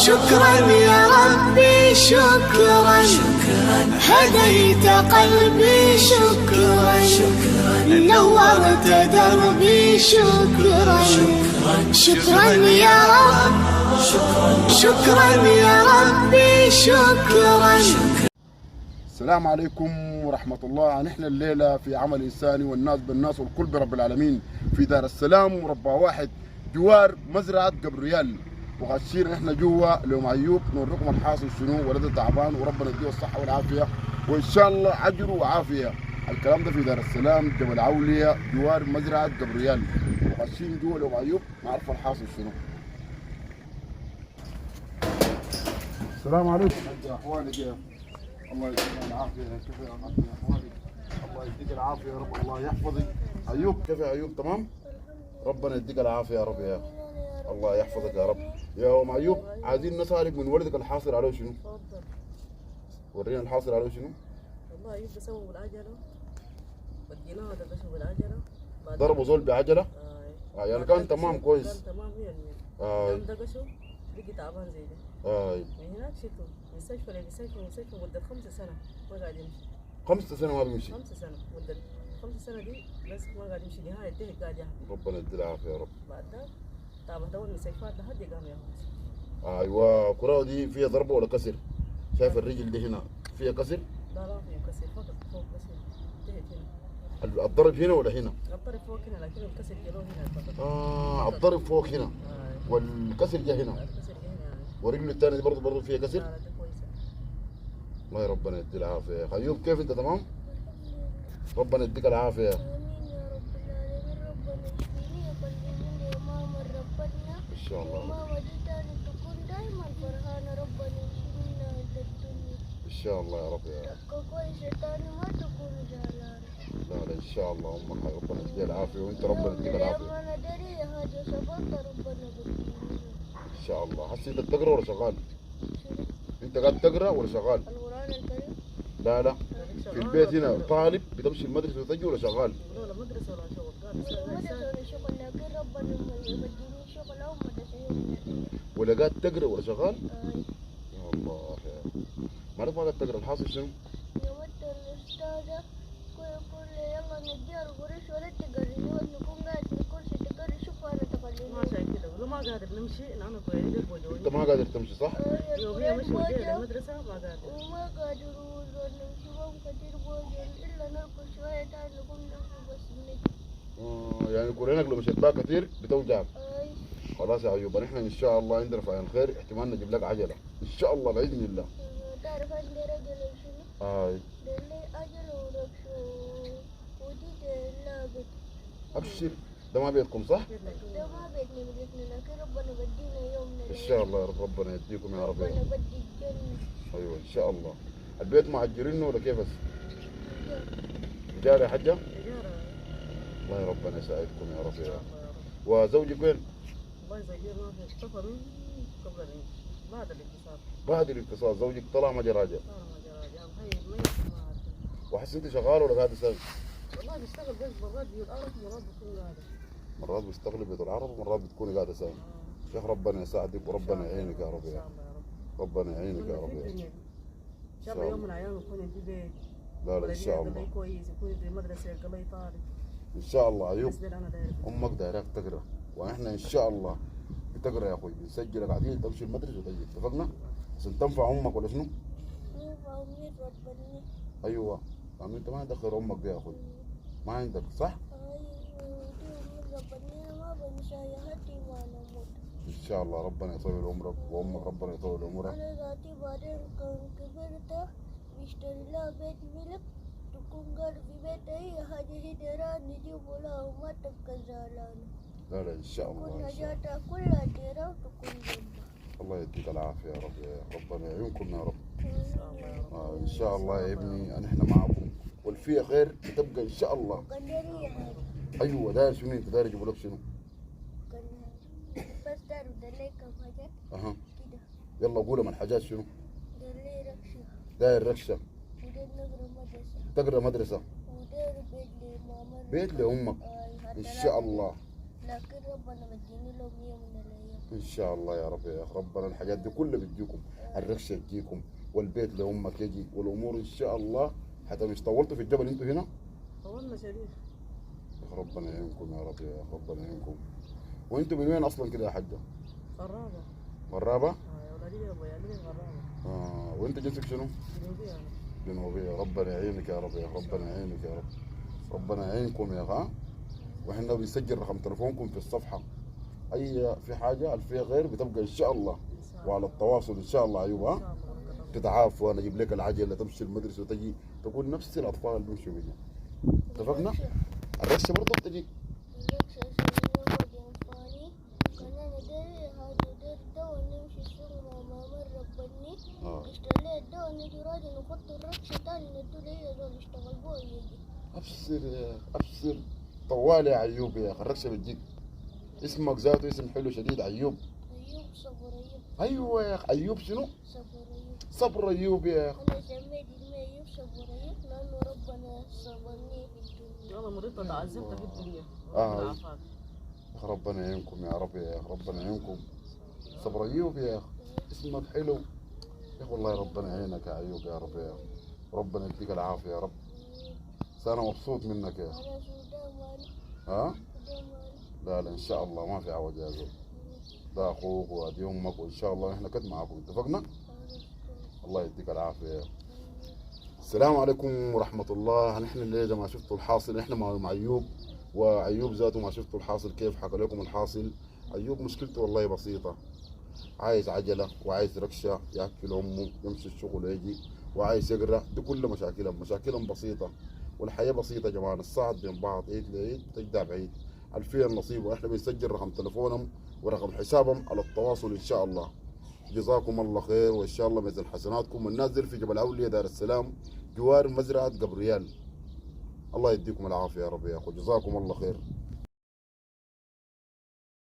شكرا يا ربي شكرا، هديت قلبي شكرا، نورت دربي شكرا، شكرا يا رب، شكرا يا ربي شكرا. السلام عليكم ورحمة الله. نحن الليلة في عمل إنساني والناس بالناس والكل برب العالمين في دار السلام مربع واحد جوار مزرعة قبريال، وغاشين احنا جوا لو معيوب نوريكم الحاصل شنو. ولده تعبان وربنا يديه الصحة والعافية وإن شاء الله عجر وعافية. الكلام ده في دار السلام جبل عولية جوار مزرعة قبريال، وغاشين جوا لو معيوب نعرف الحاصل شنو. السلام عليكم يا اخواني، كيف؟ الله يديك العافية، كيف يا اخواني؟ الله يديك العافية يا رب، الله يحفظك. ايوب كيف يا ايوب؟ تمام؟ ربنا يديك العافية يا رب، يا الله يحفظك يا رب. يا ام ايوب عايزين نسألك من ولدك الحاصل عليه شنو؟ تفضل. ورينا الحاصل عليه شنو؟ والله ايوب بسووا بالعجلة، وديناه هذا بسووا بالعجلة، ضربوا زول بعجلة؟ يعني كان تمام كويس؟ كان تمام 100%. يوم دقشوا بقي تعبان زي ده. من هناك شلته مستشفى لمستشفى مدة 5 سنة ما قاعد يمشي. 5 سنة ما بيمشي؟ 5 سنة مدة 5 سنة دي بس ما قاعد يمشي، نهاية ده قاعد يحكي. ربنا يديه العافية يا رب. بعد ده تعبت دور المستشفيات لحد قام ياخذ. ايوه كرة دي فيها ضربة ولا كسر؟ شايف الرجل دي هنا فيها كسر؟ لا فيه كسر فقط فوق بس انتهت هنا. الضرب هنا ولا هنا؟ الضرب فوق هنا لكن الكسر جلوه هنا فقط. الضرب فوق هنا والكسر جا هنا. الكسر جا هنا يعني. ورجله الثانية دي برضه فيها كسر؟ لا دي كويسة. الله يا ربنا يدي العافية يا اخي. ايوب كيف انت تمام؟ ربنا يديك العافية. آمين يا رب العالمين. ربنا يشفيني ويخليني يا ماما ربنا ان شاء الله. وماما دي تاني تكون دايما فرحانة. ربنا يشفينا عند الدنيا. ان شاء الله يا رب يا تبقى كويسة تاني ما تكون زعلانة. لا ان شاء الله امك ربنا يديها العافية وانت ربنا يديك العافية. يوم أنا دري هذا صبرت ربنا بديني. ان شاء الله. هسه انت بتقرا ولا شغال؟ انت قاعد تقرا ولا شغال؟ القرآن الكريم. لا في البيت هنا طالب بتمشي المدرسة وتجي ولا شغال؟ ولا مدرسة ولا شغل قاعد مدرسة ولا شغل لكن ربنا بديني شغل أو مدرسة. ولا قاعد تقرا ولا شغال؟ آي. يا الله يا ما قاعد تقرا. الحاصل شنو؟ يومت الأستاذة كل يلا نديها القريش ولا تقري نكون قاعد في الكرسي تقري. شوف أنا تقليني ما عشان كده ولو ما قادر نمشي نحن كويسين البوجوني. انت ما قادر تمشي صح؟ يوم هي مش وديها للمدرسة ما قادر. وما قادر نمشي وهم كثير بوجون إلا نركض شوية تاني نقوم نمشي بس نجي. يعني قرينك لو مشيت بها كثير بتوجعك. أي. خلاص يا ايوب نحن ان شاء الله عندنا في عين الخير احتمال نجيب لك عجله ان شاء الله باذن الله. تعرف عندي رجل شنو؟ اي لي أجل وركش ودي لاقط. ابشر. ده ما بيتكم صح؟ ده ما بيتني لكن ربنا بدينا يوم من ان شاء الله يا رب. ربنا يديكم يا رب. ربنا بدي الجنة. ايوه ان شاء الله. البيت معجرينه ولا كيف بس؟ ايجار يا حجه؟ إجارة. الله يا ربنا يساعدكم يا رب. إن يا شاء رب. الله يا رب. وزوجك وين؟ الله يزيد ما في اختفى من قبل بعد الاتصال. بعد الاتصال زوجك طلع ما جا راجع. صار ما جرى يا مهيب ميت ما عارف. وحس انت شغال ولا قاعد تسوي؟ والله بيشتغل بس مرات بيقول أعرف مرات بكون قاعدة. مرات بيستغل بيت العرب ومرات بتكوني قاعده ساوي. شيخ ربنا يساعدك وربنا يعينك يا رب. إن يا شاء الله يا رب. ربنا يعينك يا رب. إن شاء الله يوم من الأيام يكون عندي بيت. لا ان شاء الله. كويس يكون في مدرسة قلي طالب. ان شاء الله. ايوب بس ده أنا داير. امك دايراك تقرا واحنا ان شاء الله بتقرا يا اخوي. بنسجلك عادي تمشي المدرسه وتجي. اتفقنا؟ عشان تنفع امك ولا شنو؟ ينفع أمي ربنا. ايوه يعني انت ما تدخل امك دي يا اخوي. ما عندك صح؟ ربنا ما بنسى يهدي ما نموت. ان شاء الله ربنا يطول عمرك وامك ربنا يطول عمرك. أنا ذاتي بعدين كان كبرت بيشتري لها بيت ملك تكون قال في بيت هي حاجة هدران نجيب لها وما تبقى زعلانة. لا ان شاء الله. تكون إن شاء الله. حاجاتها كلها هدران وتكون جنة. الله يديك العافيه يا رب. يا ربنا يعينكم يا رب. إن شاء الله يا رب. ان شاء الله يا ابني نحن معكم والفي خير بتبقى ان شاء الله. قدرية هذه. ايوه داير شنو انت؟ داير يجيبوا لك شنو؟ بس تعرف دلي كم حاجات اها كده. يلا قول من الحاجات شنو؟ دلي ركشة داير ركشه. ودير نقرا مدرسة تقرا مدرسه. ودير بيت لماما. بيت لامك. ان شاء الله. لكن ربنا مديني لهم يوم من الأيام. ان شاء الله يا رب يا اخ، ربنا الحاجات دي كلها بتجيكم، الرخشه تجيكم والبيت لامك يجي والامور ان شاء الله. حتى مش طولتوا في الجبل انتوا هنا؟ طولنا شديد. يا اخ ربنا يعينكم يا رب يا اخ، ربنا يعينكم. وانتوا من وين اصلا كده يا حاجه؟ غرابة. غرابه؟ يا ولادي يا بيالي غرابة. وانت جنسك شنو؟ جنوبية أنا. جنوبيه. ربنا يعينك يا رب يا اخ، ربنا يعينك يا رب، ربنا يعينكم يا اخ. واحنا بنسجل رقم تليفونكم في الصفحه، اي في حاجه فيها غير بتبقى ان شاء الله وعلى التواصل ان شاء الله. ايوه إن شاء الله. تتعافى، انا اجيب لك العجله تمشي المدرسه وتجي تكون نفس الاطفال اللي بيمشوا بيها. اتفقنا؟ الرشه برضه بتجي. الركشة سوينا ودي كنا ندري هذا دير ده ونمشي السوق مع ماما ربني. اشتريت ده ونجي راجل نحط الركشة تاني ندو لي دول يشتغل بوه يجي. ابشر يا ابشر، طوال يا عيوب يا اخي، الركشه بتجيك. اسمك ذاته اسم حلو شديد، عيوب. أيوب صبر أيوب. ايوه يا اخي، ايوب شنو؟ صبر أيوب. صبر ايوب يا اخي. أنا سميت اسمي أيوب صبر أيوب لأنه ربنا صبرني في الدنيا. أنا مريضة تعذبت في الدنيا. آه. ربنا عافاك. يا اخي ربنا يعينكم يا رب يا اخي، ربنا يعينكم. صبر ايوب يا اخي، اسمك حلو يا اخي، والله ربنا يعينك يا ايوب يا رب يا اخي، ربنا يديك العافيه يا رب. انا مبسوط منك يا اخي. أنا سودان مالي. ها؟ سودان مالي. لا لا ان شاء الله ما في عوج يا زول، ده اخوك وادي امك وان شاء الله احنا كد معاكم. اتفقنا؟ الله يديك العافيه يا اخي. السلام عليكم ورحمه الله. نحن الليله زي ما شفتوا الحاصل، احنا مع ايوب، وايوب ذاته ما شفتوا الحاصل كيف حكى لكم الحاصل. ايوب مشكلته والله بسيطه، عايز عجله وعايز ركشه ياكل امه يمشي الشغل ويجي، وعايز يقرا. دي كل مشاكلهم بسيطه، والحياه بسيطه يا جماعه. الساعات بين بعض عيد لعيد تجدع بعيد. الفين النصيب، واحنا بنسجل رقم تليفونهم ورقم حسابهم على التواصل ان شاء الله. جزاكم الله خير، وان شاء الله ميزان حسناتكم. النازل في جبل اولياء دار السلام جوار مزرعه قبريال. الله يديكم العافيه يا رب يا اخو، جزاكم الله خير.